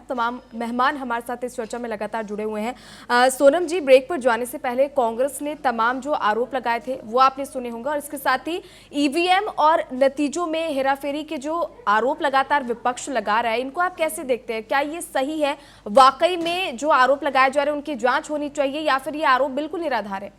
तमाम मेहमान हमारे साथ इस चर्चा में लगातार जुड़े हुए हैं। सोनम जी, ब्रेक पर जाने से पहले कांग्रेस ने तमाम जो आरोप लगाए थे वो आपने सुने होंगे, और इसके साथ ही ईवीएम और नतीजों में हेराफेरी के जो आरोप लगातार विपक्ष लगा रहा है, इनको आप कैसे देखते हैं? क्या ये सही है? वाकई में जो आरोप लगाए जा रहे हैं उनकी जांच होनी चाहिए, या फिर ये आरोप बिल्कुल निराधार है?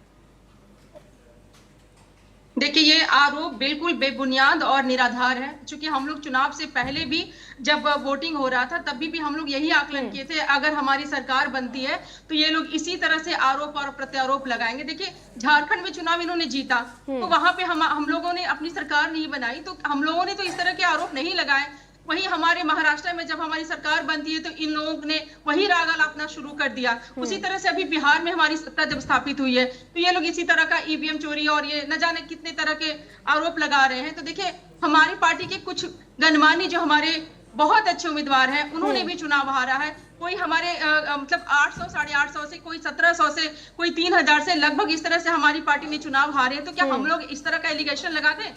देखिए, ये आरोप बिल्कुल बेबुनियाद और निराधार है। क्योंकि हम लोग चुनाव से पहले भी जब वोटिंग हो रहा था तभी भी हम लोग यही आकलन किए थे, अगर हमारी सरकार बनती है तो ये लोग इसी तरह से आरोप और प्रत्यारोप लगाएंगे। देखिए, झारखंड में चुनाव इन्होंने जीता तो वहां पे हम लोगों ने अपनी सरकार नहीं बनाई, तो हम लोगों ने तो इस तरह के आरोप नहीं लगाए। वहीं हमारे महाराष्ट्र में जब हमारी सरकार बनती है तो इन लोगों ने वही राग आलापना शुरू कर दिया। उसी तरह से अभी बिहार में हमारी सत्ता जब स्थापित हुई है तो ये लोग इसी तरह का ईवीएम चोरी और ये न जाने कितने तरह के आरोप लगा रहे हैं। तो देखिए, हमारी पार्टी के कुछ गणमान्य जो हमारे बहुत अच्छे उम्मीदवार हैं उन्होंने भी चुनाव हारा है। कोई हमारे मतलब 800 850 से, कोई 1700 से, कोई 3000 से, लगभग इस तरह से हमारी पार्टी ने चुनाव हारे। तो क्या हम लोग इस तरह का एलिगेशन लगा दें?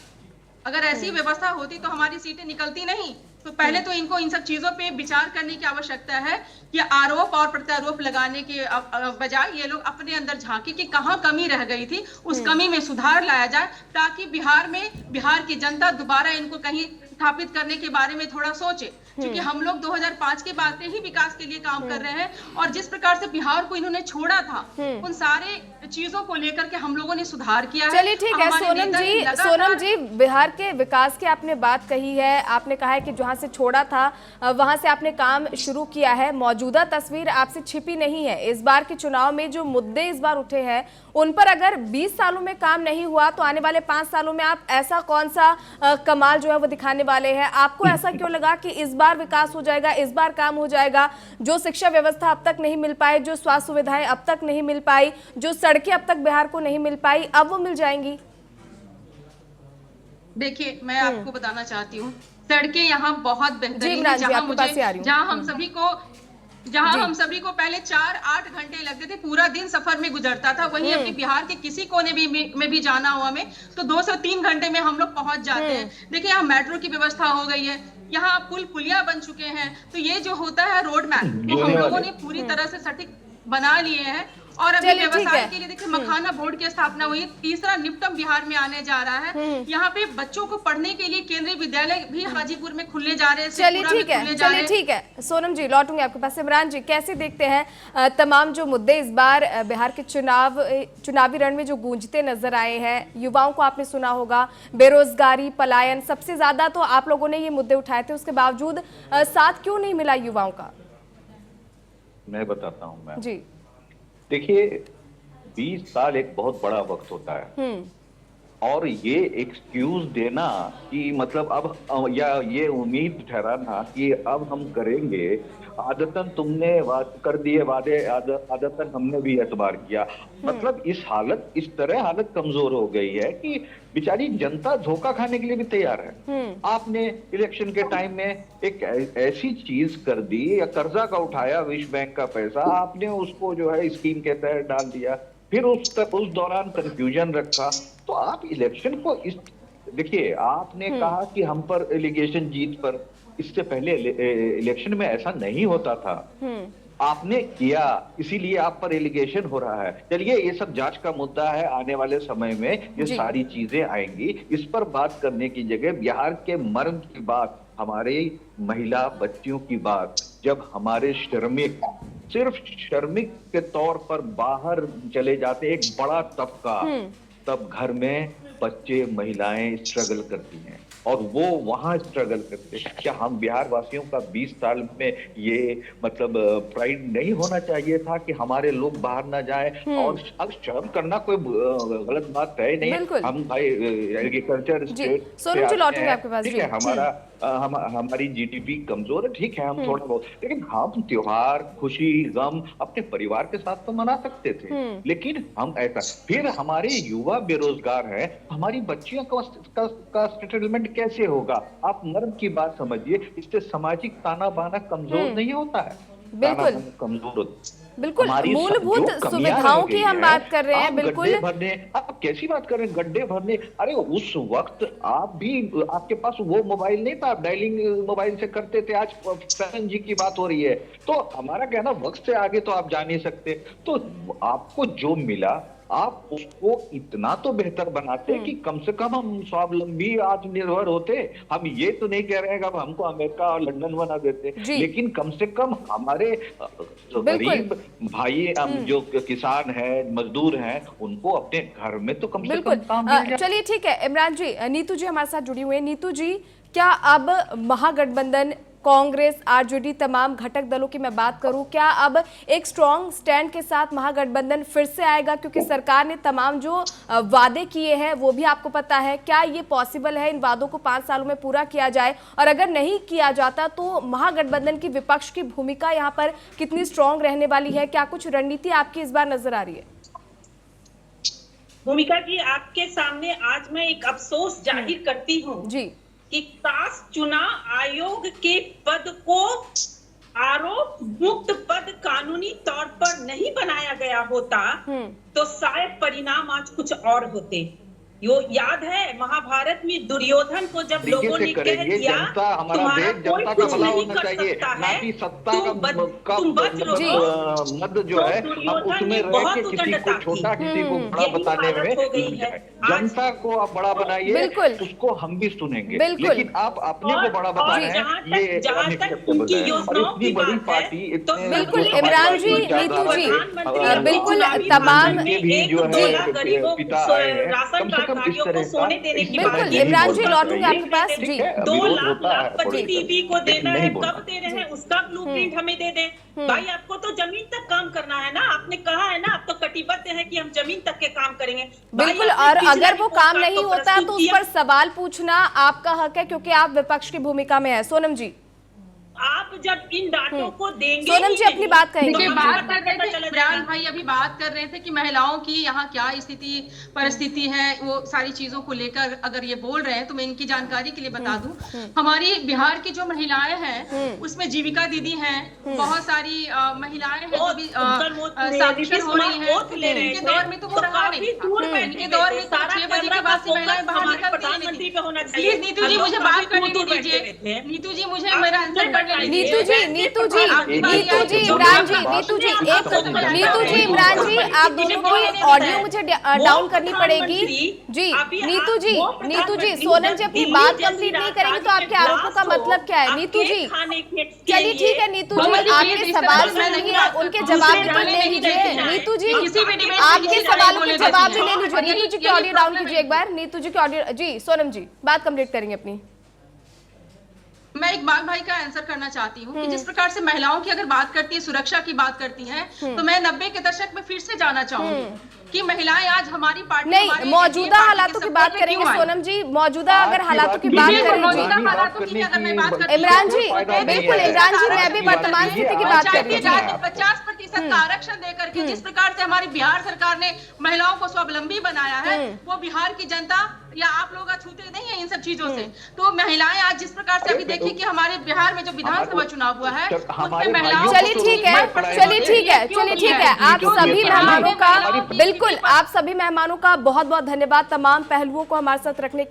अगर ऐसी व्यवस्था होती तो हमारी सीटें निकलती नहीं। तो पहले तो इनको इन सब चीजों पे विचार करने की आवश्यकता है कि आरोप और प्रत्यारोप लगाने के बजाय ये लोग अपने अंदर झांके कि कहां कमी रह गई थी, उस कमी में सुधार लाया जाए, ताकि बिहार की जनता दोबारा इनको कहीं स्थापित करने के बारे में थोड़ा सोचे। क्योंकि हम लोग 2005 के बाद से ही विकास के लिए काम कर रहे हैं, और जिस प्रकार से बिहार को इन्होंने छोड़ा था उन सारे चीजों को लेकर के हम लोगों ने सुधार किया है। चलिए ठीक है सोनम जी, बिहार के विकास की आपने बात कही है, आपने कहा है कि जहां से छोड़ा था वहां से आपने काम शुरू किया है। मौजूदा तस्वीर आपसे छिपी नहीं है। इस बार के चुनाव में जो मुद्दे इस बार उठे हैं उन पर अगर 20 सालों में काम नहीं हुआ तो आने वाले 5 सालों में आप ऐसा कौन सा कमाल जो है वो दिखाने वाले हैं? आपको ऐसा क्यों लगा कि इस बार विकास हो जाएगा, इस बार काम हो जाएगा? जो शिक्षा व्यवस्था अब तक नहीं मिल पाई, जो स्वास्थ्य सुविधाएं अब तक नहीं मिल पाई, जो सड़कें अब तक बिहार को नहीं मिल पाई, अब वो मिल जाएंगी? देखिए, मैं आपको बताना चाहती हूँ, सड़कें यहाँ बहुत बेहतरीन है। जहाँ हम सभी को पहले 4-8 घंटे लगते थे, पूरा दिन सफर में गुजरता था, वहीं अपने बिहार के किसी कोने में भी जाना हो हमें तो 2 से 3 घंटे में हम लोग पहुंच जाते हैं। देखिए, यहाँ मेट्रो की व्यवस्था हो गई है, यहाँ पुलिया बन चुके हैं। तो ये जो होता है रोड मैप, तो हम लोगों ने पूरी तरह से सटीक बना लिए हैं। और अभी व्यवसाय के लिए देखिए मखाना बोर्ड की स्थापना हुई, तीसरा निपटम बिहार में आने जा रहा है। यहाँ पे बच्चों को पढ़ने के लिए केंद्रीय विद्यालय भी हाजीपुर में खुलने जा रहे हैं। चलिए ठीक है सोनम जी, लौटूंगे आपके पास। इमरान जी, कैसे देखते हैं तमाम जो मुद्दे इस बार बिहार के चुनावी रण में जो गूंजते नजर आए हैं? युवाओं को आपने सुना होगा, बेरोजगारी, पलायन, सबसे ज्यादा तो आप लोगों ने ये मुद्दे उठाए थे, उसके बावजूद साथ क्यों नहीं मिला युवाओं का? मैं बताता हूँ मैम जी। देखिए, 20 साल एक बहुत बड़ा वक्त होता है, और ये एक्सक्यूज देना कि मतलब अब या ये उम्मीद ठहराना कि अब हम करेंगे, आदतन तुमने कर दिए वादे, आदतन हमने भी एतबार किया। मतलब इस तरह हालत कमजोर हो गई है कि बेचारी जनता धोखा खाने के लिए भी तैयार है। आपने इलेक्शन के टाइम में एक ऐसी चीज कर दी, या कर्जा का उठाया विश्व बैंक का पैसा, आपने उसको जो है स्कीम के तहत डाल दिया, फिर उस दौरान कंफ्यूजन रखा। तो आप इलेक्शन को देखिए, आपने कहा कि हम पर एलिगेशन जीत पर, इससे पहले इलेक्शन में ऐसा नहीं होता था। आपने किया, इसीलिए आप पर एलिगेशन हो रहा है। चलिए, ये सब जांच का मुद्दा है, आने वाले समय में ये सारी चीजें आएंगी। इस पर बात करने की जगह बिहार के मर्म की बात, हमारे महिला बच्चियों की बात, जब हमारे सिर्फ श्रमिक के तौर पर बाहर चले जाते एक बड़ा तबका, तब घर में बच्चे महिलाएं स्ट्रगल करती हैं, और वो वहां स्ट्रगल करते हैं। क्या हम बिहार वासियों का 20 साल में ये मतलब प्राइड नहीं होना चाहिए था कि हमारे लोग बाहर ना जाए? और अब शर्म करना कोई गलत बात है नहीं। हम भाई एग्रीकल्चर स्टेट सोनम जी, लौटूंगे आपके पास। ठीक है, हमारी जीडीपी कमजोर है, ठीक है, हम थोड़ा बहुत, लेकिन हम त्योहार, खुशी, गम अपने परिवार के साथ तो मना सकते थे। लेकिन हम ऐसा, फिर हमारे युवा बेरोजगार हैं, हमारी बच्चियों का सेटलमेंट कैसे होगा? आप मर्द की बात समझिए, इससे सामाजिक ताना बाना कमजोर नहीं होता है, बिल्कुल कमजोर होता है। बिल्कुल, हमारी मूलभूत जो कमियां सुविधाओं रह की गई हम है, बात कर रहे हैं, आप बिल्कुल। गड्ढे भरने, आप कैसी बात कर रहे हैं, गड्ढे भरने? अरे उस वक्त आप भी, आपके पास वो मोबाइल नहीं था, आप डायलिंग मोबाइल से करते थे। आज 7G की बात हो रही है, तो हमारा कहना वक्त से आगे तो आप जा नहीं सकते। तो आपको जो मिला आप उसको इतना तो बेहतर बनाते कि कम से कम हम स्वावलंबी आत्मनिर्भर होते। हम ये तो नहीं कह रहे हैं कि अब हमको अमेरिका और लंदन बना देते, लेकिन कम से कम हमारे गरीब भाई, जो किसान हैं, मजदूर हैं, उनको अपने घर में तो कम से कम काम मिल जाए। चलिए ठीक है इमरान जी, नीतू जी हमारे साथ जुड़ी हुई है। नीतू जी, क्या अब महागठबंधन, कांग्रेस, आरजेडी, तमाम घटक दलों की मैं बात करूं, क्या अब एक स्ट्रॉन्ग स्टैंड के साथ महागठबंधन फिर से आएगा? क्योंकि सरकार ने तमाम जो वादे किए हैं वो भी आपको पता है, क्या ये पॉसिबल है इन वादों को 5 सालों में पूरा किया जाए? और अगर नहीं किया जाता तो महागठबंधन की विपक्ष की भूमिका यहाँ पर कितनी स्ट्रॉन्ग रहने वाली है? क्या कुछ रणनीति आपकी इस बार नजर आ रही है? भूमिका जी, आपके सामने आज मैं एक अफसोस जाहिर करती हूँ जी कि काश चुनाव आयोग के पद को आरोप मुक्त पद कानूनी तौर पर नहीं बनाया गया होता तो शायद परिणाम आज कुछ और होते। यो याद है महाभारत में दुर्योधन को जब लोगों ने कह दिया तुम्हारा कोई कुछ नहीं कर सकता है, तुम बच रहो, मत जो है हम उसमें रह के किसी को छोटा किसी को बड़ा बताने में हो गई है। जनता को आप बड़ा बनाइए, उसको हम भी सुनेंगे, लेकिन आप अपने को बड़ा बता रहे हैं, ये उनकी योजनाओं की बड़ी बात पार्टी है तो बिल्कुल इमरान जी, नीतू जी, बिल्कुल तमाम गरीबों राशन को सोने देने की बात, बिल्कुल इमरान जी लौटूंगा आपके पास। जी 2 लाखपति बीबी को देना है, कब दे रहे हैं उसका ब्लूप्रिंट हमें दे दें। भाई आपको तो जमीन तक काम करना है ना, आपने कहा है ना, आप तो कटिबद्ध है कि हम जमीन तक के काम करेंगे। बिल्कुल, और अगर वो काम नहीं होता तो उस पर सवाल पूछना आपका हक है, क्योंकि आप विपक्ष की भूमिका में है। सोनम जी, आप जब इन डाटों को देंगे, सोनम जी अपनी बात कहेंगे। बात कर रहे थे इमरान भाई, अभी बात कर रहे थे कि महिलाओं की यहाँ क्या स्थिति परिस्थिति है, वो सारी चीजों को लेकर अगर ये बोल रहे हैं तो मैं इनकी जानकारी के लिए बता दूं, हमारी बिहार की जो महिलाएं हैं उसमें जीविका दीदी हैं, बहुत सारी महिलाएं हैं जो भी साक्षर हो रही है। इनके दौर में तो वो रहा नहीं था, इनके दौर में 6 बजे के बाद से महिलाएं बाहर निकलती नहीं। नीतू जी मुझे बात करने दीजिए, नीतू जी मुझे मेरा आंसर करने नीतू जी, नीतू जी, नीतू जी, इमरान जी, नीतू जी, एक नीतू जी, इमरान जी, आप दोनों की ऑडियो मुझे डाउन करनी पड़ेगी। जी नीतू जी, नीतू जी, सोनम जी अपनी बात कंप्लीट नहीं करेंगी तो आपके आरोपों का मतलब क्या है? नीतू जी, चलिए ठीक है नीतू जी, आपके सवाल सुनिए, उनके जवाब भी तो ले लीजिए। नीतू जी, आपके सवालों के जवाब भी ले लीजिए। नीतू जी की ऑडियो डाउन कीजिए एक बार, नीतू जी की ऑडियो। जी सोनम जी, बात कंप्लीट करेंगे अपनी। मैं इकबाल भाई का आंसर करना चाहती हूँ कि जिस प्रकार से महिलाओं की अगर बात करती है, सुरक्षा की बात करती हैं, तो मैं 90 के दशक में फिर से जाना चाहूंगी कि महिलाएं आज हमारी पार्टी नहीं, मौजूदा हालातों की बात करेंगे सोनम जी, मौजूदा अगर हालातों की बात करें, इमरान जी, बिल्कुल इमरान जी, मैं भी वर्तमान स्थिति की बात कर रही हूँ। 50% का आरक्षण देकर के जिस प्रकार से हमारी बिहार सरकार ने महिलाओं को स्वावलंबी बनाया है, वो बिहार की जनता या आप लोग छूते नहीं है इन सब चीजों से। तो महिलाएं आज जिस प्रकार से अभी देखिए कि हमारे बिहार में जो विधानसभा चुनाव हुआ है उसमें महिलाओं, चलिए ठीक है, चलिए ठीक है, चलिए ठीक है, आप सभी मेहमानों का, बिल्कुल आप सभी मेहमानों का बहुत बहुत धन्यवाद, तमाम पहलुओं को हमारे साथ रखने के